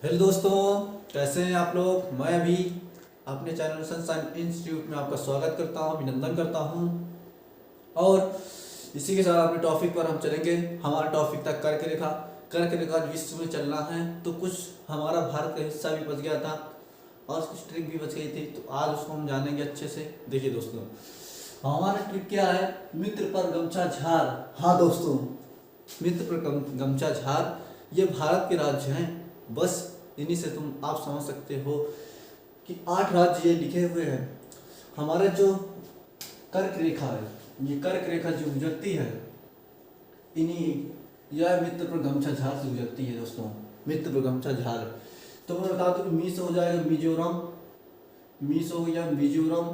Hello दोस्तों, कैसे हैं आप लोग। मैं भी अपने चैनल सनशाइन इंस्टीट्यूट में आपका स्वागत करता हूं, अभिनंदन करता हूं। और इसी के साथ अपने टॉपिक पर हम चलेंगे। हमारा टॉपिक था कर्क रेखा विश्व में चलना है। तो कुछ हमारा भारत का हिस्सा भी बच गया था और कुछ ट्रिक भी बच गई थी, तो आज उसको हम जानेंगे अच्छे से। देखिए दोस्तों, हमारा ट्रिक क्या है, मित्र पर गमछा झार। हाँ दोस्तों, मित्र पर गमछा झार ये भारत के राज्य हैं। बस इन्हीं से आप समझ सकते हो कि 8 राज्य ये लिखे हुए हैं। हमारा जो कर्क रेखा है, ये कर्क रेखा जो गुजरती है, इन्हीं यह मित्र पर गमछा झार से गुजरती है दोस्तों। मित्र पर गमछा झार, तो मैं बता दूं, मी से हो जाएगा मिजोरम, मी से हो गया मिजोरम।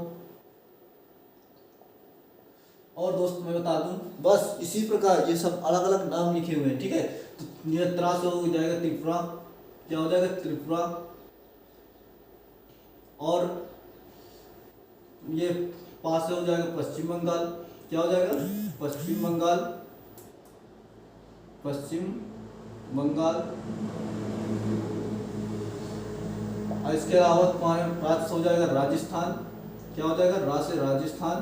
और दोस्तों मैं बता दूं, बस इसी प्रकार ये सब अलग अलग नाम लिखे हुए हैं, ठीक है। तो ये त्रा से हो जाएगा त्रिपुरा, क्या हो जाएगा त्रिपुरा। और ये पास से हो जाएगा पश्चिम बंगाल, क्या हो जाएगा पश्चिम बंगाल, पश्चिम बंगाल। और इसके अलावा तुम्हारे पास हो जाएगा राजस्थान, क्या हो जाएगा रा से राजस्थान,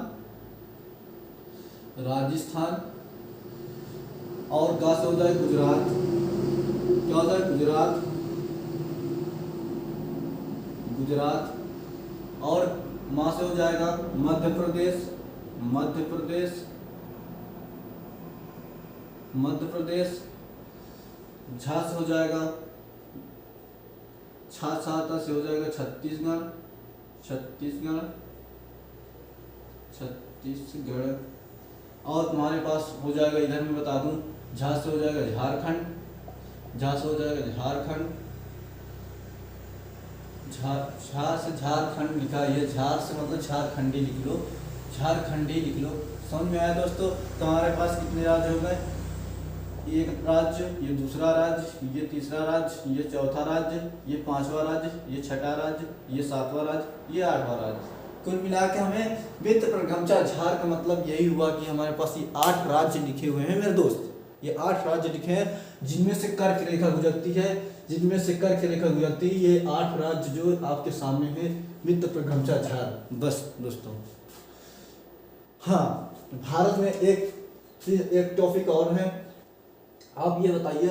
राजस्थान। और गा से हो जाएगा गुजरात, क्या हो जाएगा गुजरात, गुजरात। और मां से हो जाएगा मध्य प्रदेश, मध्य प्रदेश, मध्य प्रदेश। झा से हो जाएगा छाता से हो जाएगा छत्तीसगढ़, छत्तीसगढ़, छत्तीसगढ़। और तुम्हारे पास हो जाएगा, इधर मैं बता दूं, झा से हो जाएगा झारखंड, झा से हो जाएगा झारखंड। झा से झारखंड लिखा है, ये झार से मतलब झारखंडी लिख लो, झारखंडी लिख लो। समझ में आया दोस्तों। तुम्हारे पास कितने राज्य हो गए, एक राज्य, ये दूसरा राज्य, ये तीसरा राज्य, ये चौथा राज्य, ये पांचवा राज्य, ये छठा राज्य, ये सातवां राज्य, ये आठवां राज्य। कुल मिला के हमें मित्र पर गमछा झार का मतलब यही हुआ कि हमारे पास ये 8 राज्य लिखे हुए हैं मेरे दोस्त। ये 8 राज्य लिखे हैं जिनमें से कर्क रेखा गुजरती है, जिनमें से कर्क रेखा गुजरती है। ये 8 राज्य जो आपके सामने है, मित्र पर गमछा झार। बस दोस्तों, हाँ, भारत में एक टॉपिक और है। आप ये बताइए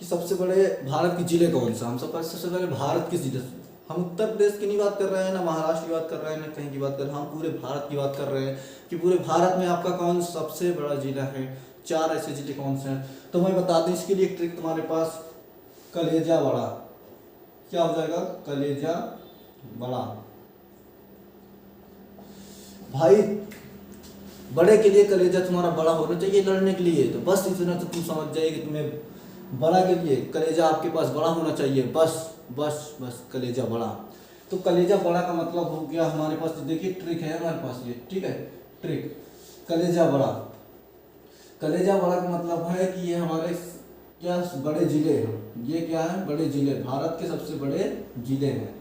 कि सबसे बड़े भारत के जिले कौन सा। हम सबसे पहले भारत के जिले, हम उत्तर प्रदेश की नहीं बात कर रहे हैं, ना महाराष्ट्र की बात कर रहे हैं, ना कहीं की बात कर रहे हैं, हम पूरे भारत की बात कर रहे हैं कि पूरे भारत में आपका कौन सबसे बड़ा जिला है। 4 ऐसे जिले कौन से हैं, तो मैं बता दूं इसके लिए एक ट्रिक तुम्हारे पास, कलेजा बड़ा। क्या हो जाएगा कलेजा बड़ा। भाई बड़े के लिए कलेजा तुम्हारा बड़ा होना चाहिए लड़ने के लिए। तो बस इतना तो तुम समझ जाइए कि तुम्हें बड़ा के लिए कलेजा आपके पास बड़ा होना चाहिए। बस बस बस कलेजा बड़ा। तो कलेजा बड़ा का मतलब हो गया हमारे पास, देखिए ट्रिक है हमारे पास ये, ठीक है, ट्रिक कलेजा बड़ा। कलेजा बड़ा का मतलब है कि ये हमारे क्या बड़े जिले हैं। ये क्या है, बड़े जिले, भारत के सबसे बड़े जिले हैं,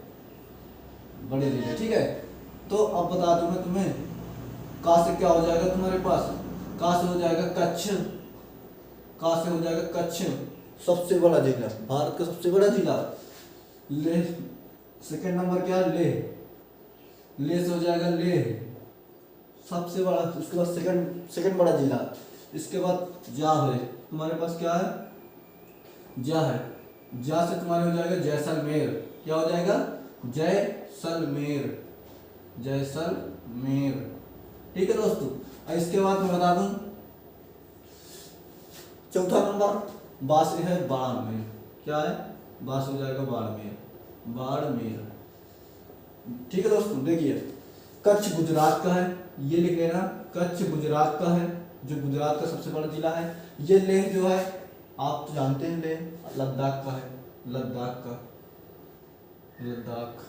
बड़े जिले, ठीक है। तो अब बता दूं मैं तुम्हें, का से क्या हो जाएगा तुम्हारे पास, का से हो जाएगा कच्छ, का से हो जाएगा कच्छ, सबसे बड़ा जिला, भारत का सबसे बड़ा जिला। लेह, सेकंड नंबर क्या है, लेह, लेह से हो जाएगा लेह, सबसे बड़ा। उसके बाद सेकंड बड़ा जिला। इसके बाद जा है तुम्हारे पास, क्या है जा है, जा से तुम्हारे हो जाएगा जैसलमेर, क्या हो जाएगा जैसलमेर, जैसलमेर, ठीक है दोस्तों। और इसके बाद मैं बता दूं, चौथा नंबर बा से है बाड़मेर, क्या है बा से हो जाएगा बाड़मेर, बाड़मेर, ठीक है दोस्तों। देखिए कच्छ गुजरात का है, ये लिख लेना, कच्छ गुजरात का है, जो गुजरात का सबसे बड़ा जिला है। ये लेह जो है आप तो जानते हैं, लेह लद्दाख का है, लद्दाख का, लद्दाख।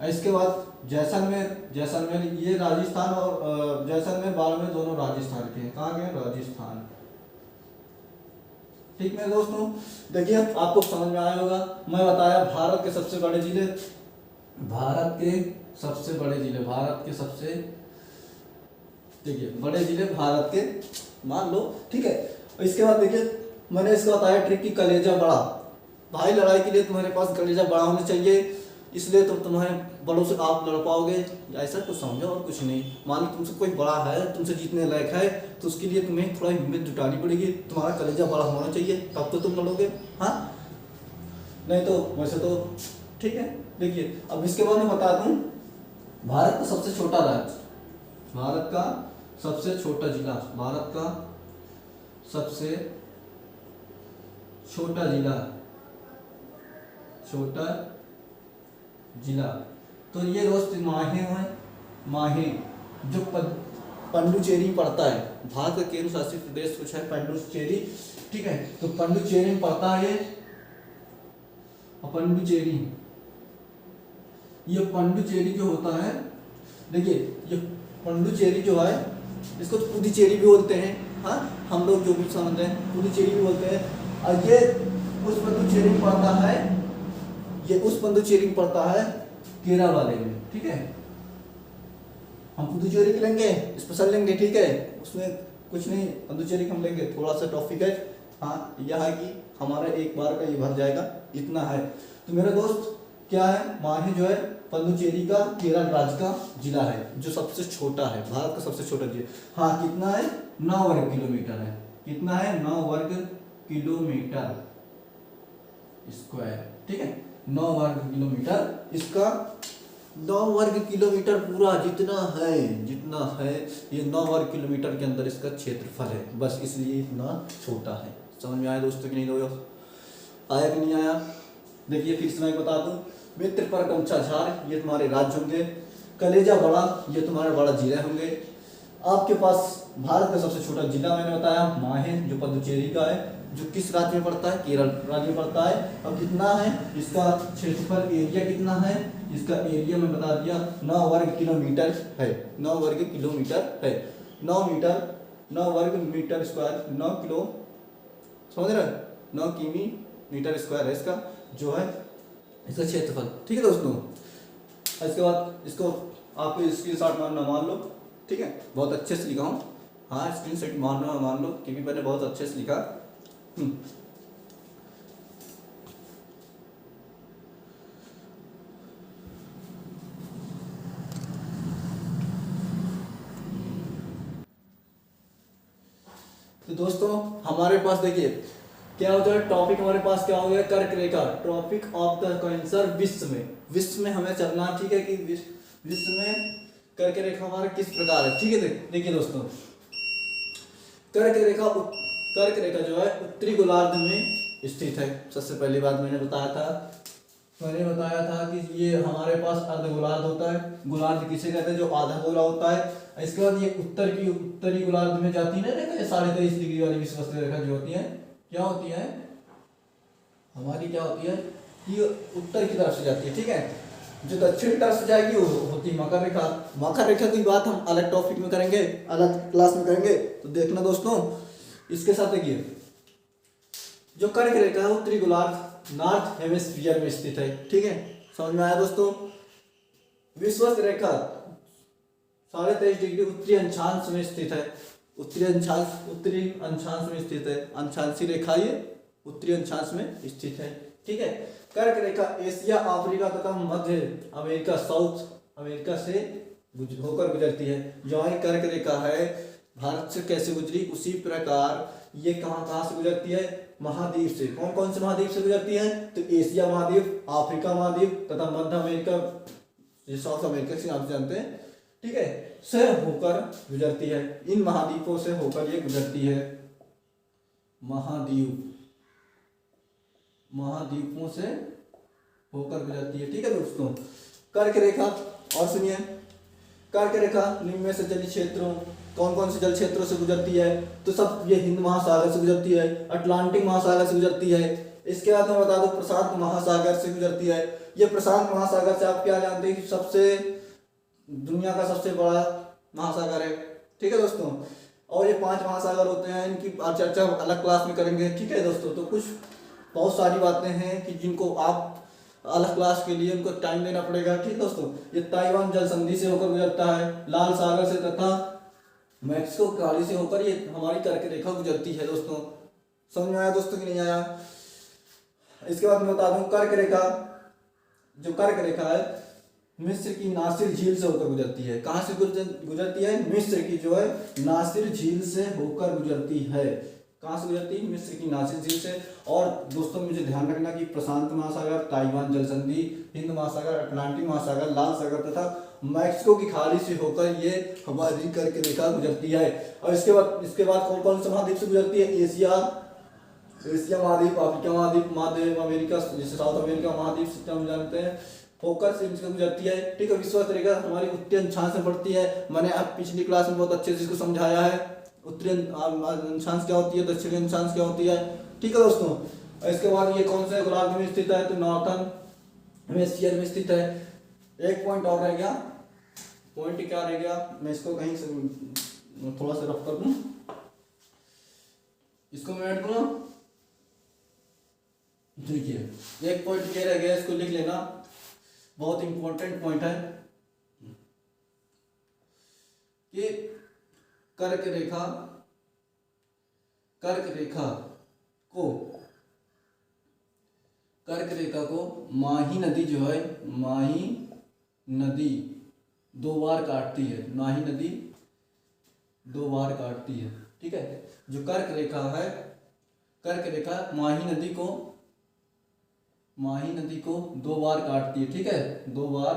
इसके बाद जैसलमेर, जैसलमेर ये राजस्थान, और जैसलमेर बाड़मेर दोनों राजस्थान के हैं। कहाँ गए, राजस्थान, ठीक है दोस्तों। देखिए आपको समझ में आया होगा। मैं बताया भारत के सबसे बड़े जिले, भारत के सबसे बड़े जिले, भारत के सबसे, देखिए बड़े जिले भारत के मान लो, ठीक है। इसके बाद देखिए मैंने इसका बताया ट्रिक की कलेजा बड़ा, भाई लड़ाई के लिए तुम्हारे पास कलेजा बड़ा होना चाहिए, इसलिए तो तुम्हारे बड़ों से आप लड़ पाओगे, ऐसा कुछ समझो और कुछ नहीं। मान लो तुमसे कोई बड़ा है, तुमसे जीतने लायक है, तो उसके लिए तुम्हें थोड़ा हिम्मत जुटानी पड़ेगी, तुम्हारा कलेजा बड़ा होना चाहिए, तब तो तुम लड़ोगे। हाँ, नहीं तो वैसे तो ठीक है। देखिए अब इसके बाद मैं बता दूं, भारत का सबसे छोटा राज्य, भारत का सबसे छोटा जिला, भारत का सबसे छोटा जिला, छोटा जिला, तो ये दोस्त माहे है, माहे जो पंडुचेरी पड़ता है, भारत का केंद्र शासित प्रदेश कुछ है पंडुचेरी, ठीक है। तो पंडुचेरी में पड़ता है पंडुचेरी, ये पंडुचेरी जो होता है, देखिए ये पंडुचेरी जो है, इसको तो पुडुचेरी भी बोलते हैं, हाँ हम लोग जो भी समझते हैं पुडुचेरी भी बोलते हैं। और ये उस पंडुचेरी में पड़ता है, ये उस पंडुचेरी में पड़ता है केरल वाले में, ठीक है। हम पुडुचेरी के लेंगे, स्पेशल लेंगे, ठीक है, उसमें कुछ नहीं, पंडुचेरी हम लेंगे, थोड़ा सा टॉपिक है। हाँ यह है कि हमारा एक बार का ये भर जाएगा, इतना है। तो मेरे दोस्त क्या है, माहे जो है पंडुचेरी का केरल राज्य का जिला है, जो सबसे छोटा है, भारत का सबसे छोटा जिला। हाँ कितना है, 9 वर्ग किलोमीटर है, कितना है, 9 वर्ग किलोमीटर स्क्वायर, ठीक है, 9 वर्ग किलोमीटर, इसका 9 वर्ग किलोमीटर पूरा जितना है ये 9 वर्ग किलोमीटर के अंदर इसका क्षेत्रफल है, बस इसलिए इतना छोटा है। समझ में आया दोस्तों कि नहीं दोस्तों, आया कि नहीं आया? देखिए फिर से मैं बता दूं, मित्र पर गमछा झार ये तुम्हारे राज्य होंगे, कलेजा बड़ा ये तुम्हारे बड़ा जिला होंगे। आपके पास भारत का सबसे छोटा जिला मैंने बताया माहे, जो पुडुचेरी का है, जो किस राज्य में पड़ता है, केरल राज्य में पड़ता है। अब कितना है इसका क्षेत्रफल, एरिया कितना है इसका, एरिया में बता दिया 9 वर्ग किलोमीटर है, 9 वर्ग किलोमीटर है, 9 मीटर, 9 वर्ग मीटर स्क्वायर, 9 किलो, समझ रहे, 9 किमी मीटर स्क्वायर है इसका जो है इसका क्षेत्रफल, ठीक है दोस्तों। इसके बाद इसको आपको स्क्रीनशॉट मारना मान लो, ठीक है, बहुत अच्छे से लिखा हूँ, हाँ स्क्रीनशॉट मारना मान लो क्योंकि मैंने बहुत अच्छे से लिखा। तो दोस्तों हमारे पास देखिए क्या हो जाए टॉपिक, हमारे पास क्या हो गया, कर्क रेखा, टॉपिक ऑफ द कैंसर विश्व में हमें चलना, ठीक है, कि विश्व में कर्क रेखा हमारा किस प्रकार है, ठीक है। देखिए दोस्तों कर्क रेखा जो है उत्तरी गोलार्ध में स्थित है। सबसे पहली बात मैंने बताया था कि ये हमारे पास अर्ध गोलार्ध होता है, गोलार्ध किसे कहते हैं, जो आधा गोला होता है। इसके बाद ये उत्तरी गोलार्ध में जाती है रेखा, 23.5 डिग्री वाली विषुवत रेखा जो होती है, क्या होती है हमारी, क्या होती है कि उत्तर की तरफ से जाती है, ठीक है। जो दक्षिण की तरफ से जाएगी वो होती है मकर रेखा। मकर रेखा की बात हम अलग टॉपिक में करेंगे, अलग क्लास में करेंगे, तो देखना दोस्तों। इसके साथ देखिए जो कर्क रेखा है उत्तरी गोलार्ध नॉर्थ हेमिस्फीयर में स्थित है, ठीक है, समझ में आया दोस्तों। विषुवत रेखा 23.5 डिग्री उत्तरी अक्षांश में स्थित है, उत्तरी अक्षांश में स्थित है, अंशांशी रेखा ये उत्तरी अक्षांश में स्थित है, ठीक है। कर्क रेखा एशिया, अफ्रीका तथा मध्य अमेरिका, साउथ अमेरिका से होकर गुजरती है। जो ये कर्क रेखा है भारत से कैसे गुजरी, उसी प्रकार ये कहाँ से गुजरती है, महाद्वीप से। कौन कौन से महाद्वीप से गुजरती है, तो एशिया महाद्वीप, अफ्रीका महाद्वीप तथा मध्य अमेरिका, साउथ अमेरिका से नाम से जानते हैं, ठीक है, से होकर गुजरती है। इन महाद्वीपों से होकर ये गुजरती है, महाद्वीपों से होकर गुजरती है, ठीक है दोस्तों। कर्क रेखा और सुनिए, कर्क रेखा निम्न में से जल क्षेत्रों, कौन कौन से जल क्षेत्रों से गुजरती है, तो सब ये हिंद महासागर से गुजरती है, अटलांटिक महासागर से गुजरती है। इसके बाद मैं बता दूं प्रशांत महासागर से गुजरती है। ये प्रशांत महासागर से आप क्या जानते हैं कि सबसे दुनिया का सबसे बड़ा महासागर है, ठीक है दोस्तों। और ये 5 महासागर होते हैं, इनकी चर्चा अलग क्लास में करेंगे, ठीक है दोस्तों। तो कुछ बहुत सारी बातें हैं कि जिनको आप अलग क्लास के लिए उनको टाइम देना पड़ेगा, ठीक है दोस्तों। ये ताइवान जल संधि से होकर गुजरता है, लाल सागर से तथा मैक्सिको खाड़ी से होकर ये हमारी कर्क रेखा गुजरती है दोस्तों। समझ में आया दोस्तों कि नहीं आया? इसके बाद मैं बता दूं कर्क रेखा, जो कर्क रेखा है मिस्र की नासिर झील से होकर गुजरती है। कहाँ से गुजरती है? मिस्र की जो है नासिर झील से होकर गुजरती है। कहाँ से गुजरती है? मिस्र की नासिर झील से। और दोस्तों मुझे ध्यान रखना कि प्रशांत महासागर, ताइवान जल संधि, हिंद महासागर, अटलांटिक महासागर, लाल सागर तथा मैक्सिको की खाड़ी से होकर ये हमारी कर्क रेखा गुजरती है। और इसके बाद कौन कौन से महाद्वीप से गुजरती है? एशिया महाद्वीप, अफ्रीका महाद्वीप, महाद्वीप अमेरिका, जिसे साउथ अमेरिका महाद्वीप से हम जानते हैं, होकर से इसको गुजरती है। ठीक है, विषुवत रेखा हमारी उत्तरी अक्षांश में पड़ती है। मैंने अब पिछली क्लास में बहुत अच्छे से इसको समझाया है। उत्तरी अक्षांश क्या होती है, दक्षिणी अक्षांश क्या होती है। ठीक है दोस्तों, इसके बाद ये कौन से गोलार्ध में स्थित है? तो नॉर्थन हेमिस्फीयर में स्थित है। एक पॉइंट और रह गया, पॉइंट क्या रह गया, मैं इसको कहीं से थोड़ा सा रफ कर दूं, इसको मैं ऐड करूं। देखिए एक पॉइंट क्या रह गया, इसको लिख लेना, बहुत इंपॉर्टेंट पॉइंट है कि कर्क रेखा को माही नदी जो है, माही नदी दो बार काटती है। माही नदी दो बार काटती है। ठीक है, जो कर्क रेखा है, कर्क रेखा माही नदी को दो बार काटती है। ठीक है, दो बार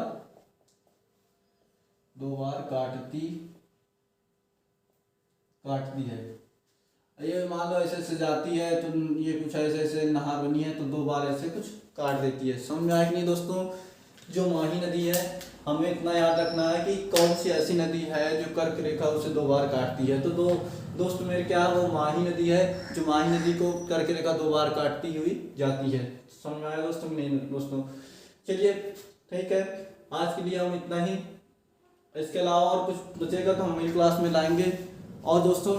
काटती है। ये मान लो ऐसे जाती है तो ये कुछ ऐसे नहर बनी है तो दो बार ऐसे कुछ काट देती है। समझ में आया कि नहीं दोस्तों? जो माही नदी है, हमें इतना याद रखना है कि कौन सी ऐसी नदी है जो कर्क रेखा उसे दो बार काटती है। तो दोस्तों मेरे क्या, वो माही नदी है जो माही नदी को कर्क रेखा दो बार काटती हुई जाती है। समझ में आया दोस्तों? नहीं दोस्तों, चलिए ठीक है, आज के लिए हम इतना ही। इसके अलावा और कुछ बचेगा तो हम मेरी क्लास में लाएंगे। और दोस्तों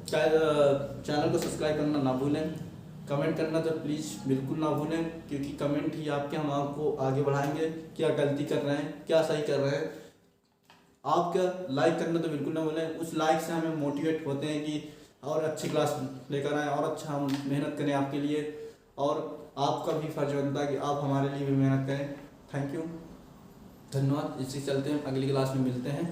चैनल को सब्सक्राइब करना ना भूलें, कमेंट करना तो प्लीज़ बिल्कुल ना भूलें, क्योंकि कमेंट ही आपके हम आपको आगे बढ़ाएंगे, क्या गलती कर रहे हैं, क्या सही कर रहे हैं। आप क्या लाइक करना तो बिल्कुल ना भूलें, उस लाइक से हमें मोटिवेट होते हैं कि और अच्छी क्लास लेकर आएँ और अच्छा हम मेहनत करें आपके लिए। और आपका भी फर्ज बनता है कि आप हमारे लिए भी मेहनत करें। थैंक यू, धन्यवाद। इसी चलते हैं, अगली क्लास में मिलते हैं।